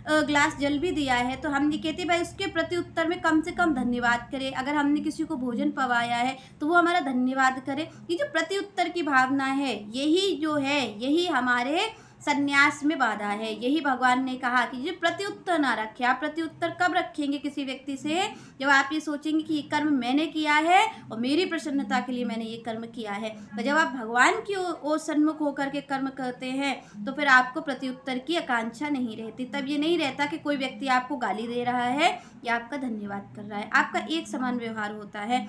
Glass जल भी दिया है तो हम ये कहते भाई उसके प्रति उत्तर में कम से कम धन्यवाद करें। अगर हमने किसी को भोजन पवाया है तो वो हमारा धन्यवाद करे। ये जो प्रति उत्तर की भावना है, यही जो है, यही हमारे संन्यास में बाधा है। यही भगवान ने कहा कि ये प्रत्युत्तर ना रखे। आप प्रत्युत्तर कब रखेंगे किसी व्यक्ति से? जब आप ये सोचेंगे कि ये कर्म मैंने किया है और मेरी प्रसन्नता के लिए मैंने ये कर्म किया है। तो जब आप भगवान की ओर सन्मुख होकर के कर्म करते हैं तो फिर आपको प्रत्युत्तर की आकांक्षा नहीं रहती। तब ये नहीं रहता कि कोई व्यक्ति आपको गाली दे रहा है या आपका धन्यवाद कर रहा है। आपका एक समान व्यवहार होता है।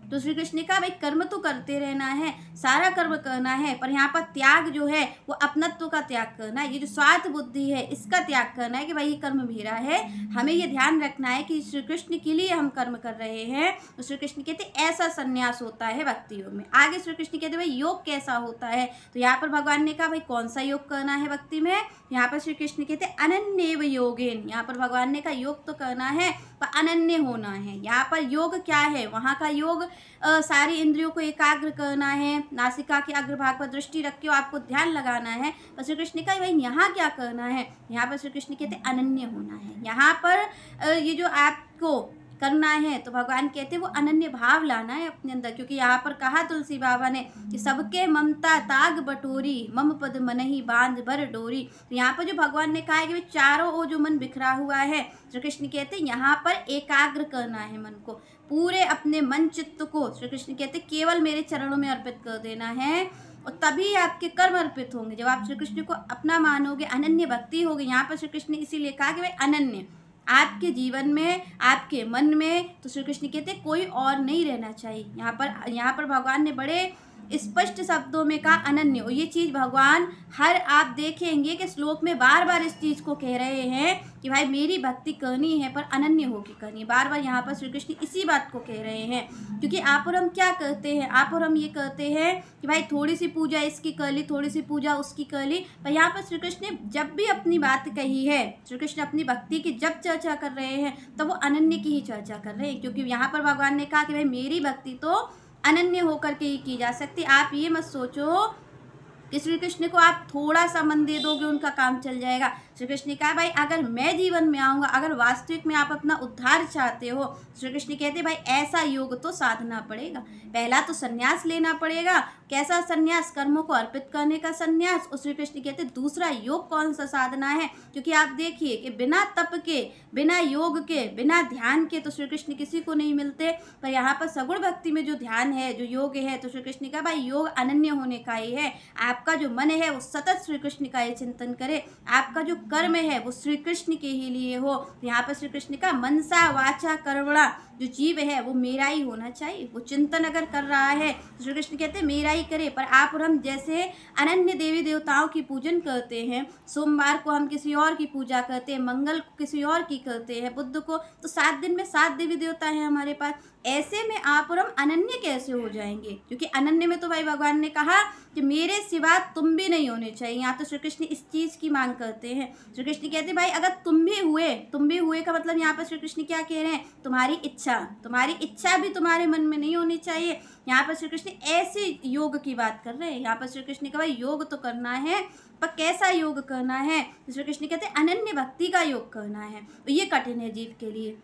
तो श्री कृष्ण ने कहा भाई कर्म तो करते रहना है, सारा कर्म करना है, पर यहाँ पर त्याग जो है वो अपनत्व का त्याग करना है। ये जो स्वार्थ बुद्धि है इसका त्याग करना है कि भाई ये कर्म मेरा है। हमें ये ध्यान रखना है कि श्री कृष्ण के लिए हम कर्म कर रहे हैं। तो श्री कृष्ण कहते ऐसा संन्यास होता है भक्ति योग में। आगे श्री कृष्ण कहते भाई योग कैसा होता है? तो यहाँ पर भगवान ने कहा भाई कौन सा योग करना है भक्ति में? यहाँ पर श्री कृष्ण कहते अनन्येव योगेन। यहाँ पर भगवान ने कहा योग तो करना है पर अनन्य होना है। यहाँ पर योग क्या है? वहाँ का योग सारी इंद्रियों को एकाग्र करना है, नासिका के अग्रभाग पर दृष्टि रख के आपको ध्यान लगाना है। पर श्री कृष्ण का भाई यहाँ क्या करना है? यहाँ पर श्री कृष्ण कहते अनन्य होना है। यहाँ पर ये जो आपको करना है तो भगवान कहते हैं वो अनन्य भाव लाना है अपने अंदर। क्योंकि यहाँ पर कहा तुलसी बाबा ने कि सबके ममता ताग बटोरी, मम पद मन ही बांध बर डोरी। तो यहाँ पर जो भगवान ने कहा है कि चारों ओर जो मन बिखरा हुआ है, श्री कृष्ण कहते हैं यहाँ पर एकाग्र करना है मन को, पूरे अपने मन चित्त को श्री कृष्ण कहते केवल मेरे चरणों में अर्पित कर देना है और तभी आपके कर्म अर्पित होंगे। जब आप श्री कृष्ण को अपना मानोगे, अनन्य भक्ति होगी। यहाँ पर श्री कृष्ण ने इसीलिए कहा कि भाई अनन्य आपके जीवन में, आपके मन में, तो श्री कृष्ण कहते कोई और नहीं रहना चाहिए। यहाँ पर भगवान ने बड़े स्पष्ट शब्दों में कहा अनन्य। और ये चीज़ भगवान हर आप देखेंगे कि श्लोक में बार बार इस चीज़ को कह रहे हैं कि भाई मेरी भक्ति करनी है पर अनन्य होकर करनी है। बार बार यहाँ पर श्री कृष्ण इसी बात को कह रहे हैं। क्योंकि आप और हम क्या करते हैं? आप और हम ये करते हैं कि भाई थोड़ी सी पूजा इसकी कर ली, थोड़ी सी पूजा उसकी कर ली। पर यहाँ पर श्री कृष्ण ने जब भी अपनी बात कही है, श्री कृष्ण अपनी भक्ति की जब चर्चा कर रहे हैं तो वो अनन्य की ही चर्चा कर रहे हैं। क्योंकि यहाँ पर भगवान ने कहा कि भाई मेरी भक्ति तो अनन्य होकर के ही की जा सकती। आप ये मत सोचो कि श्री कृष्ण को आप थोड़ा सा मन दे दोगे उनका काम चल जाएगा। श्री कृष्ण ने कहा भाई अगर मैं जीवन में आऊँगा, अगर वास्तविक में आप अपना उद्धार चाहते हो, श्री कृष्ण कहते भाई ऐसा योग तो साधना पड़ेगा। पहला तो संन्यास लेना पड़ेगा। कैसा संन्यास? कर्मों को अर्पित करने का संन्यास। और श्री कृष्ण कहते दूसरा योग कौन सा साधना है? क्योंकि आप देखिए कि बिना तप के, बिना योग के, बिना ध्यान के तो श्री कृष्ण किसी को नहीं मिलते। पर यहाँ पर सगुण भक्ति में जो ध्यान है, जो योग है, तो श्री कृष्ण का भाई योग अनन्य होने का ही है। आपका जो मन है वो सतत श्री कृष्ण का ही चिंतन करे। आपका जो कर्म है वो श्री कृष्ण के ही लिए हो। यहाँ पर श्री कृष्ण का मनसा वाचा कर्मणा, जो जीव है वो मेरा ही होना चाहिए। वो चिंतन अगर कर रहा है तो श्री कृष्ण कहते हैं मेरा ही करे। पर आप और हम जैसे अनन्य देवी देवताओं की पूजन करते हैं, सोमवार को हम किसी और की पूजा करते हैं, मंगल को किसी और की करते हैं, बुध को, तो 7 दिन में 7 देवी देवता हैं हमारे पास। ऐसे में आप और हम अनन्य कैसे हो जाएंगे? क्योंकि अनन्य में तो भाई भगवान ने कहा कि मेरे सिवा तुम भी नहीं होने चाहिए। यहाँ तो श्री कृष्ण इस चीज़ की मांग करते हैं। श्री कृष्ण कहते भाई अगर तुम भी हुए का मतलब यहाँ पर श्री कृष्ण क्या कह रहे हैं? तुम्हारी इच्छा भी तुम्हारे मन में नहीं होनी चाहिए। यहाँ पर श्री कृष्ण ऐसे योग की बात कर रहे हैं। यहाँ पर श्री कृष्ण का भाई योग तो करना है, पर कैसा योग करना है? श्री कृष्ण कहते हैं अनन्य भक्ति का योग करना है। और ये कठिन है जीव के लिए,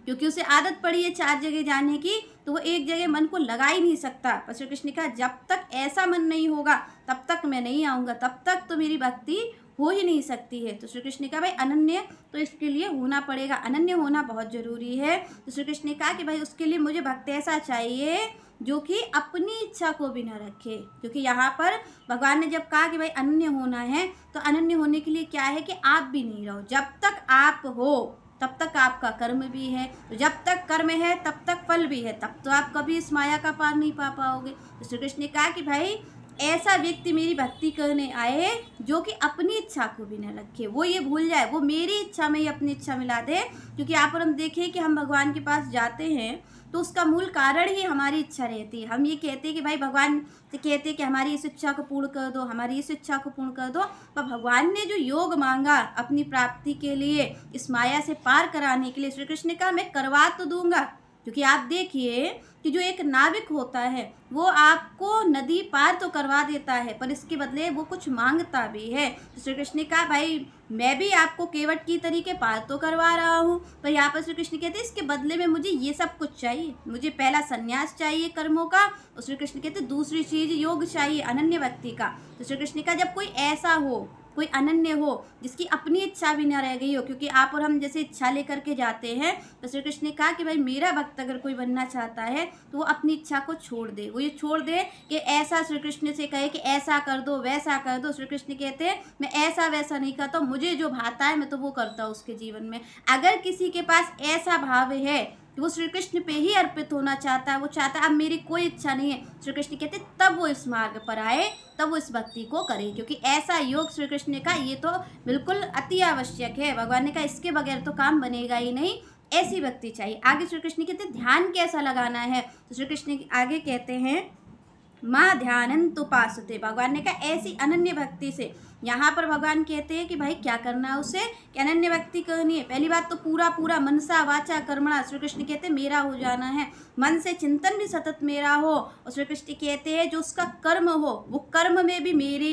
क्योंकि उसे आदत पड़ी है 4 जगह जाने की, तो वो एक जगह मन को लगा ही नहीं सकता। पर श्री कृष्ण ने कहा जब तक ऐसा मन नहीं होगा तब तक मैं नहीं आऊँगा, तब तक तो मेरी भक्ति हो ही नहीं सकती है। तो श्री कृष्ण ने कहा भाई अनन्य तो इसके लिए होना पड़ेगा, अनन्य होना बहुत ज़रूरी है। तो श्री कृष्ण ने कहा कि भाई उसके लिए मुझे भक्त ऐसा चाहिए जो कि अपनी इच्छा को भी न रखे। क्योंकि यहाँ पर भगवान ने जब कहा कि भाई अनन्य होना है, तो अनन्य होने के लिए क्या है कि आप भी नहीं रहो। जब तक आप हो तब तक आपका कर्म भी है, तो जब तक कर्म है तब तक फल भी है, तब तो आप कभी इस माया का पार नहीं पा पाओगे। तो श्री कृष्ण ने कहा कि भाई ऐसा व्यक्ति मेरी भक्ति करने आए जो कि अपनी इच्छा को भी न रखे, वो ये भूल जाए, वो मेरी इच्छा में ही अपनी इच्छा मिला दे। क्योंकि आप और हम देखें कि हम भगवान के पास जाते हैं तो उसका मूल कारण ही हमारी इच्छा रहती है। हम ये कहते हैं कि भाई भगवान से कहते हैं कि हमारी इस इच्छा को पूर्ण कर दो, हमारी इस इच्छा को पूर्ण कर दो। पर भगवान ने जो योग मांगा अपनी प्राप्ति के लिए, इस माया से पार कराने के लिए, श्री कृष्ण ने कहा मैं करवा तो दूंगा, क्योंकि आप देखिए कि जो एक नाविक होता है वो आपको नदी पार तो करवा देता है, पर इसके बदले वो कुछ मांगता भी है। तो श्री कृष्ण ने कहा भाई मैं भी आपको केवट की तरीके पार तो करवा रहा हूँ, पर यहाँ पर श्री कृष्ण कहते हैं इसके बदले में मुझे ये सब कुछ चाहिए। मुझे पहला संन्यास चाहिए कर्मों का, और श्री कृष्ण कहते दूसरी चीज योग चाहिए अनन्य भक्ति का। तो श्री कृष्ण का जब कोई ऐसा हो, कोई अनन्य हो जिसकी अपनी इच्छा भी ना रह गई हो, क्योंकि आप और हम जैसे इच्छा लेकर के जाते हैं, तो श्री कृष्ण ने कहा कि भाई मेरा भक्त अगर कोई बनना चाहता है तो वो अपनी इच्छा को छोड़ दे। वो ये छोड़ दे कि ऐसा श्री कृष्ण से कहे कि ऐसा कर दो वैसा कर दो। श्री कृष्ण कहते हैं मैं ऐसा वैसा नहीं करता हूँ, मुझे जो भाता है मैं तो वो करता हूँ उसके जीवन में। अगर किसी के पास ऐसा भाव है कि वो श्री कृष्ण पे ही अर्पित होना चाहता है, वो चाहता है अब मेरी कोई इच्छा नहीं है, श्री कृष्ण कहते तब वो इस मार्ग पर आए, तब वो इस भक्ति को करे। क्योंकि ऐसा योग श्री कृष्ण ने कहा ये तो बिल्कुल अति आवश्यक है। भगवान ने कहा इसके बगैर तो काम बनेगा ही नहीं, ऐसी भक्ति चाहिए। आगे श्री कृष्ण कहते ध्यान कैसा लगाना है, तो श्री कृष्ण आगे कहते हैं माँ ध्यानंत उपासते। भगवान ने कहा ऐसी अनन्य भक्ति से। यहाँ पर भगवान कहते हैं कि भाई क्या करना है उसे, कि अनन्य भक्ति करनी है। पहली बात तो पूरा पूरा मनसा वाचा कर्मणा, श्री कृष्ण कहते हैं मेरा हो जाना है, मन से चिंतन भी सतत मेरा हो। और श्री कृष्ण कहते हैं जो उसका कर्म हो वो कर्म में भी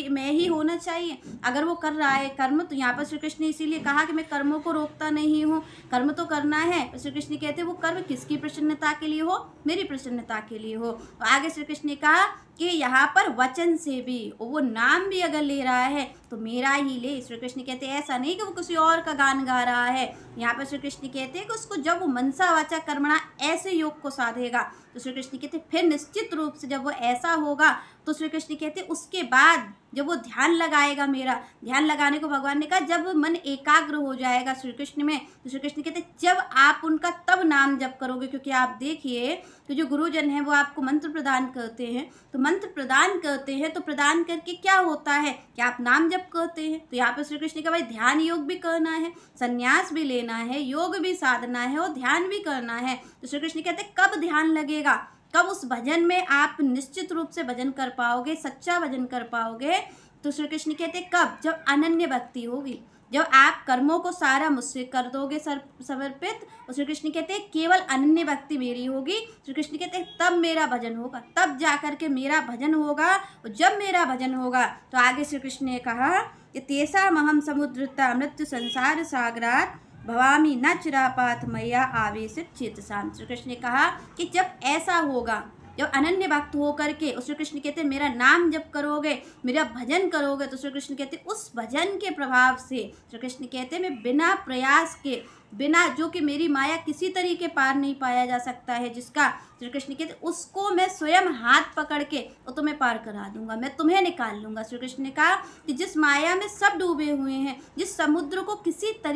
मैं ही होना चाहिए। अगर वो कर रहा है कर्म, तो यहाँ पर श्री कृष्ण ने इसीलिए कहा कि मैं कर्मों को रोकता नहीं हूँ, कर्म तो करना है। पर श्री कृष्ण कहते हैं वो कर्म किसकी प्रसन्नता के लिए हो, मेरी प्रसन्नता के लिए हो। तो आगे श्री कृष्ण ने कहा कि यहाँ पर वचन से भी, वो नाम भी अगर ले रहा है तो मेरा ही ले। श्री कृष्ण कहते हैं ऐसा नहीं कि वो किसी और का गान गा रहा है। यहाँ पर श्री कृष्ण कहते हैं कि उसको जब वो मनसा वाचा कर्मणा ऐसे योग को साधेगा, तो श्री कृष्ण कहते हैं फिर निश्चित रूप से जब वो ऐसा होगा तो श्री कृष्ण कहते हैं उसके बाद जब वो ध्यान लगाएगा, मेरा ध्यान लगाने को भगवान ने कहा जब मन एकाग्र हो जाएगा श्री कृष्ण में, तो श्री कृष्ण कहते हैं जब आप उनका तब नाम जप करोगे। क्योंकि आप देखिए तो जो गुरुजन हैं वो आपको मंत्र प्रदान करते हैं, तो मंत्र प्रदान करते हैं तो प्रदान करके क्या होता है कि आप नाम जप करते हैं। तो यहाँ पर श्री कृष्ण का भाई ध्यान योग भी करना है, संन्यास भी लेना है, योग भी साधना है और ध्यान भी करना है। तो श्री कृष्ण कहते हैं कब ध्यान लगेगा, कब उस भजन में आप निश्चित रूप से भजन कर पाओगे, सच्चा भजन कर पाओगे। तो श्री कृष्ण कहते हैं कब, जब अनन्य भक्ति होगी, जब आप कर्मों को सारा मुझसे कर दोगे समर्पित। और श्री कृष्ण कहते हैं केवल अनन्य भक्ति मेरी होगी। श्री कृष्ण कहते हैं तब मेरा भजन होगा, तब जा कर के मेरा भजन होगा। और जब मेरा भजन होगा तो आगे श्री कृष्ण ने कहा कि तेषामहं समुद्रता मृत्यु संसार सागरात भवामी न चिरापात मैया आवेशित चेतसाम। श्री कृष्ण ने कहा कि जब ऐसा होगा, जब अनन्य भक्त हो करके श्री कृष्ण कहते हैं मेरा नाम जप करोगे, मेरा भजन करोगे, तो श्री कृष्ण कहते हैं उस भजन के प्रभाव से श्री कृष्ण कहते हैं मैं बिना प्रयास के, बिना जो कि मेरी माया किसी तरीके पार नहीं पाया जा सकता है, जिसका श्री कृष्ण कहते उसको मैं स्वयं हाथ पकड़ के और तुम्हें पार करा दूंगा, मैं तुम्हें निकाल लूंगा। श्री कृष्ण ने कहा कि जिस माया में सब डूबे हुए हैं, जिस समुद्र को किसी तरीके